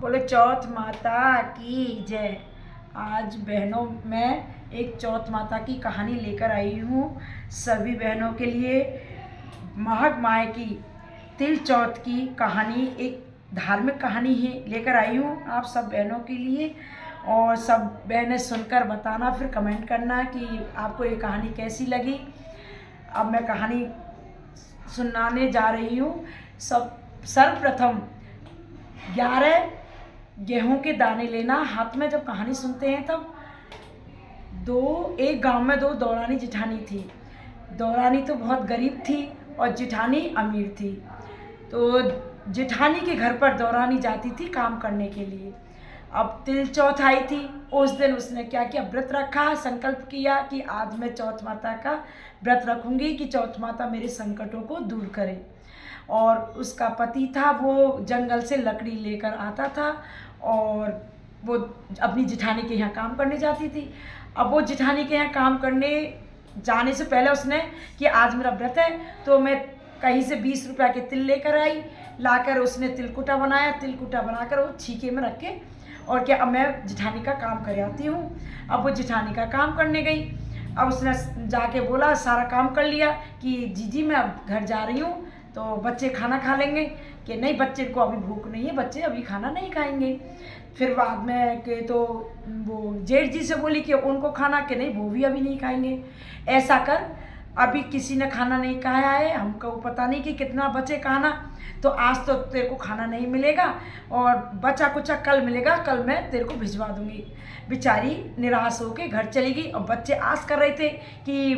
बोले चौथ माता की जय। आज बहनों मैं एक चौथ माता की कहानी लेकर आई हूँ सभी बहनों के लिए। महक माए की तिल चौथ की कहानी एक धार्मिक कहानी है लेकर आई हूँ आप सब बहनों के लिए। और सब बहनें सुनकर बताना, फिर कमेंट करना कि आपको ये कहानी कैसी लगी। अब मैं कहानी सुनाने जा रही हूँ। सर्वप्रथम 11 गेहूं के दाने लेना हाथ में। जब कहानी सुनते हैं तब एक गांव में 2 दौरानी जिठानी थी। दौरानी तो बहुत गरीब थी और जिठानी अमीर थी। तो जिठानी के घर पर दौरानी जाती थी काम करने के लिए। अब तिल चौथ आई थी। उस दिन उसने क्या किया, व्रत रखा, संकल्प किया कि आज मैं चौथ माता का व्रत रखूंगी कि चौथ माता मेरे संकटों को दूर करे। और उसका पति था, वो जंगल से लकड़ी लेकर आता था और वो अपनी जिठानी के यहाँ काम करने जाती थी। अब वो जिठानी के यहाँ काम करने जाने से पहले उसने कि आज मेरा व्रत है तो मैं कहीं से 20 रुपया के तिल लेकर आई। लाकर उसने तिलकुटा बनाया। तिलकुटा बनाकर वो छीके में रख के और क्या, अब मैं जिठानी का काम कर आती हूँ। अब वो जिठानी का काम करने गई। अब उसने जाके बोला, सारा काम कर लिया कि जीजी मैं अब घर जा रही हूँ तो बच्चे खाना खा लेंगे। कि नहीं, बच्चे को अभी भूख नहीं है, बच्चे अभी खाना नहीं खाएंगे। फिर बाद में कि तो वो जेठ जी से बोली कि उनको खाना, कि नहीं वो भी अभी नहीं खाएंगे। ऐसा कर, अभी किसी ने खाना नहीं खाया है, हमको पता नहीं कि कितना बचे खाना, तो आज तो तेरे को खाना नहीं मिलेगा और बचा कुचा कल मिलेगा, कल मैं तेरे को भिजवा दूंगी। बेचारी निराश होकर घर चली गई। और बच्चे आस कर रहे थे कि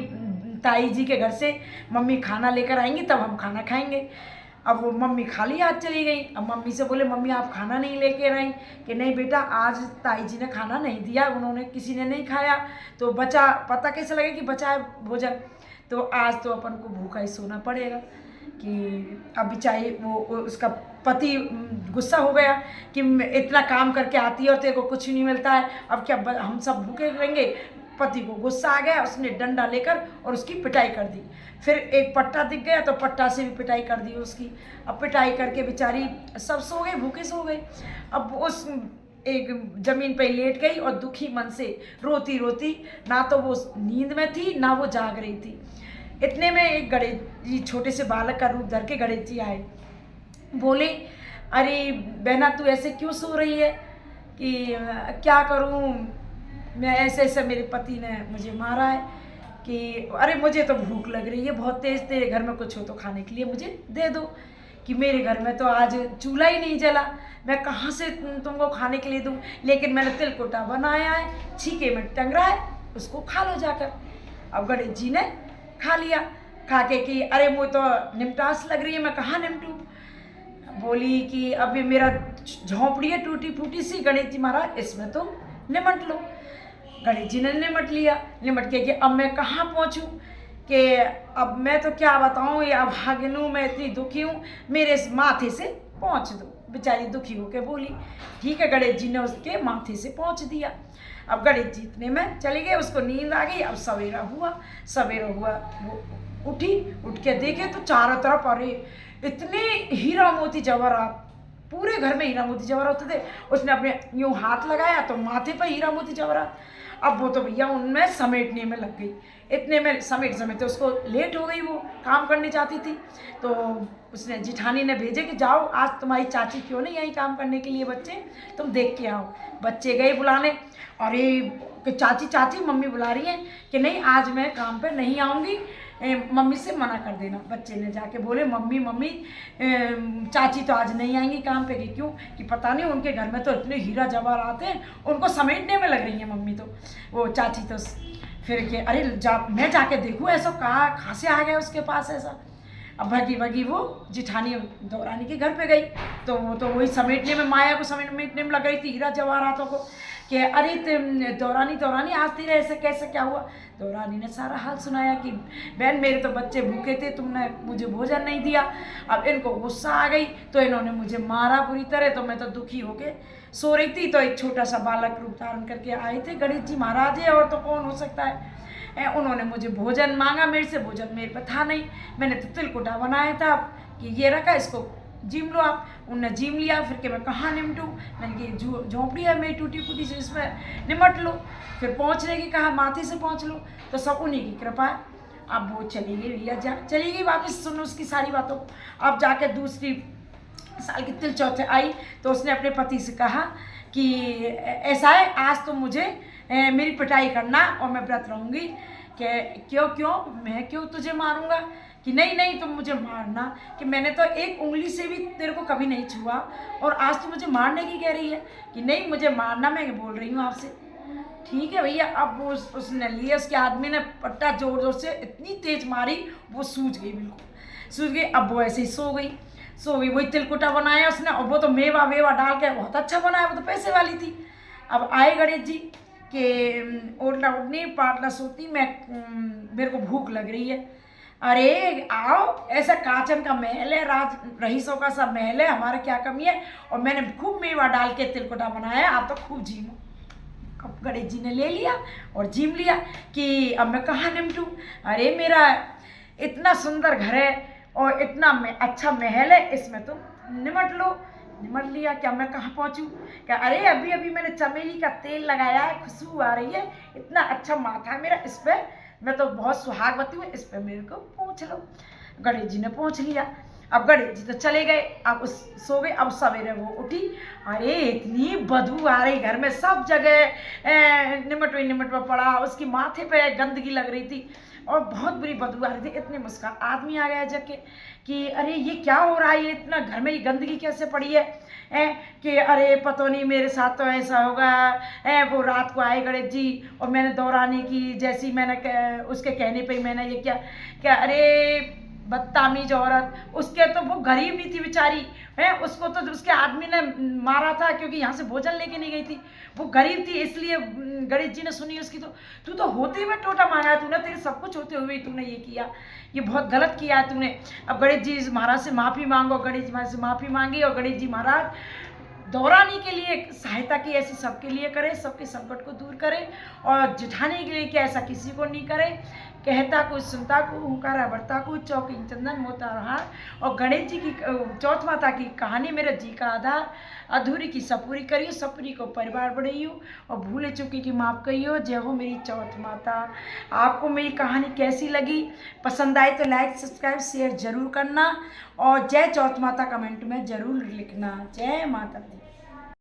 ताई जी के घर से मम्मी खाना लेकर आएंगी तब हम खाना खाएंगे। अब वो मम्मी खाली हाथ चली गई। अब मम्मी से बोले, मम्मी आप खाना नहीं लेके आई? कि नहीं बेटा, आज ताई जी ने खाना नहीं दिया, उन्होंने किसी ने नहीं खाया तो बचा, पता कैसे लगे कि बचा है भोजन, तो आज तो अपन को भूखा ही सोना पड़ेगा। कि अब बेचारी वो उसका पति गुस्सा हो गया कि इतना काम करके आती है और तेरे को कुछ नहीं मिलता है, अब क्या हम सब भूखे रहेंगे। पति को गुस्सा आ गया, उसने डंडा लेकर और उसकी पिटाई कर दी। फिर एक पट्टा दिख गया तो पट्टा से भी पिटाई कर दी उसकी। अब पिटाई करके बेचारी सब सो गए, भूखे सो गए। अब उस एक जमीन पे लेट गई और दुखी मन से रोती रोती, ना तो वो नींद में थी ना वो जाग रही थी। इतने में एक गणेश जी छोटे से बालक का रूप धर के गणेश जी आए। बोले, अरे बहना तू ऐसे क्यों सो रही है? कि क्या करूं, मैं ऐसे ऐसे मेरे पति ने मुझे मारा है कि अरे मुझे तो भूख लग रही है बहुत तेज़, तेरे घर में कुछ हो तो खाने के लिए मुझे दे दो। कि मेरे घर में तो आज चूल्हा ही नहीं जला, मैं कहाँ से तुमको खाने के लिए दूँ? लेकिन मैंने तिलकुटा बनाया है, छीके में टंग रहा है, उसको खा लो जाकर। अब गणेश जी ने खा लिया। खा के कि अरे मुझे तो निमटास लग रही है, मैं कहाँ निमटूँ? बोली कि अभी मेरा झोंपड़ी है टूटी फूटी सी, गणेश जी महाराज इसमें तो निमट लो। गणेश जी ने निमट लिया। निमट के कि अब मैं कहाँ पहुँचूँ? कि अब मैं तो क्या बताऊँ, ये अभागिनू, मैं इतनी दुखी हूँ, मेरे इस माथे से पहुँच दो। बेचारी दुखी होकर बोली। ठीक है, गणेश जी ने उसके माथे से पहुँच दिया। अब गणेश जी इतने में चले गए, उसको नींद आ गई। अब सवेरा हुआ। वो उठी, उठ के देखे तो चारों तरफ अरे इतने हीरा मोती जवाहरात, पूरे घर में हीरा मोती जवाहरात होते थे। उसने अपने यूँ हाथ लगाया तो माथे पर हीरा मोती जवाहरात। अब वो तो भैया उनमें समेटने में लग गई। इतने में समेट उसको लेट हो गई, वो काम करने जाती थी। तो उसने जिठानी ने भेजे कि जाओ आज तुम्हारी चाची क्यों नहीं आई काम करने के लिए, बच्चे तुम देख के आओ। बच्चे गए बुलाने। अरे कि चाची चाची मम्मी बुला रही हैं। कि नहीं आज मैं काम पर नहीं आऊँगी, मम्मी से मना कर देना। बच्चे ने जाके बोले, मम्मी मम्मी चाची तो आज नहीं आएंगी काम पे। कि क्यों? कि पता नहीं उनके घर में तो इतने हीरा जवाहरात हैं, उनको समेटने में लग रही है मम्मी, तो वो चाची तो। फिर के अरे मैं जाके देखूँ ऐसा कहाँ से आ गया उसके पास ऐसा। अब भगी भगी वो जिठानी दौरानी के घर पे गई तो वो तो वही समेटने में, माया को समेटने में लग रही थी हीरा जवाहरातों को। कि अरे दौरानी आज तेरे ऐसे कैसे क्या हुआ? दौरानी ने सारा हाल सुनाया कि बहन मेरे तो बच्चे भूखे थे, तुमने मुझे भोजन नहीं दिया, अब इनको गुस्सा आ गई तो इन्होंने मुझे मारा बुरी तरह, तो मैं तो दुखी होके सो रही थी। तो एक छोटा सा बालक रूप धारण करके आए थे गणेश जी महाराज है, और तो कौन हो सकता है। उन्होंने मुझे भोजन मांगा, मेरे से भोजन मेरे पे था नहीं, मैंने तो तिलकुटा बनाया था कि ये रखा, इसको जीम लो आप। उनने जीम लिया, फिर के मैं कहाँ निमटूँ, मैंने कि झोंपड़ी है मेरी टूटी फूटी से, इसमें निमट लो। फिर पहुँचने की कहा माथे से पहुँच लो, तो सब उन्हीं की कृपा है। अब वो चली गई भैया, जा चली गई वापस, सुनो उसकी सारी बातों को। अब जाके दूसरी साल की तिल चौथे आई तो उसने अपने पति से कहा कि ऐसा है, आज तो मुझे मेरी पिटाई करना और मैं व्रत रहूँगी। कि क्यों मैं क्यों तुझे मारूंगा, कि नहीं नहीं तुम मुझे मारना, कि मैंने तो एक उंगली से भी तेरे को कभी नहीं छुआ और आज तो मुझे मारने की कह रही है, कि नहीं मुझे मारना, मैं बोल रही हूँ आपसे। ठीक है भैया। अब वो उसने लिया, उसके आदमी ने पट्टा जोर जोर से इतनी तेज मारी, वो सूझ गई, बिल्कुल सूझ गई। अब वो ऐसे ही सो गई। वही तिलकुटा बनाया उसने, और वो तो मेवा वेवा डाल के बहुत अच्छा बनाया, वो तो पैसे वाली थी। अब आए गणेश जी कि ओटला उठनी पाटला सोती, मेरे को भूख लग रही है। अरे आओ, ऐसा कांचन का महल है, राज रईसों का सब महल है, हमारा क्या कमी है, और मैंने खूब मेवा डाल के तिलकुटा बनाया, आप तो खूब झीमो। अब गणेश जी ने ले लिया और जीम लिया कि अब मैं कहाँ निमटूँ। अरे मेरा इतना सुंदर घर है और इतना अच्छा महल है, इसमें तुम निमट लो। निमट लिया, क्या मैं कहाँ पहुँचूँ, क्या अरे अभी अभी मैंने चमेली का तेल लगाया है, खुशबू आ रही है, इतना अच्छा माथा है मेरा, इस पर मैं तो बहुत सुहागवती हूँ, इस पर मेरे को पहुँच लो। गणेश जी ने पहुँच लिया। अब गणेश जी तो चले गए, अब उस सो गए। अब सवेरे वो उठी, अरे इतनी बदबू आ रही घर में, सब जगह निमटवा पड़ा, उसकी माथे पे गंदगी लग रही थी और बहुत बुरी बदबू आ रही थी। इतने मुस्कान आदमी आ गया जग के कि अरे ये क्या हो रहा है, ये इतना घर में ये गंदगी कैसे पड़ी है, कि अरे पता नहीं मेरे साथ तो ऐसा होगा। वो रात को आए गणेश जी और मैंने दौरानी की, जैसी मैंने उसके कहने पे ही मैंने ये क्या अरे बदतमीज औरत, उसके तो वो गरीब नहीं थी बेचारी, है उसको तो उसके आदमी ने मारा था क्योंकि यहाँ से भोजन लेके नहीं गई थी, वो गरीब थी, इसलिए गणेश जी ने सुनी उसकी। तो तू तो होते हुए टोटा मांगा है तूने, तेरे सब कुछ होते हुए तूने ये किया, ये बहुत गलत किया है तूने। अब गणेश जी महाराज से माफ़ी मांगो। गणेश जी महाराज से माफ़ी मांगी और गणेश जी महाराज दौरानी के लिए सहायता की, ऐसी सबके लिए करे, सबके संकट को दूर करे, और जिठाने के लिए कि ऐसा किसी को नहीं करे। कहता को सुनता को हुंकारा बढ़ता को चौकी चंदन मोता हार। और गणेश जी की चौथ माता की कहानी मेरे जी का आधार, अधूरी की सपूरी करियो, सपूरी को परिवार बढ़ाइयो, और भूले चुकी की माफ़ करियो। जय हो मेरी चौथ माता। आपको मेरी कहानी कैसी लगी, पसंद आए तो लाइक सब्सक्राइब शेयर जरूर करना, और जय चौथ माता कमेंट में जरूर लिखना। जय माता दी।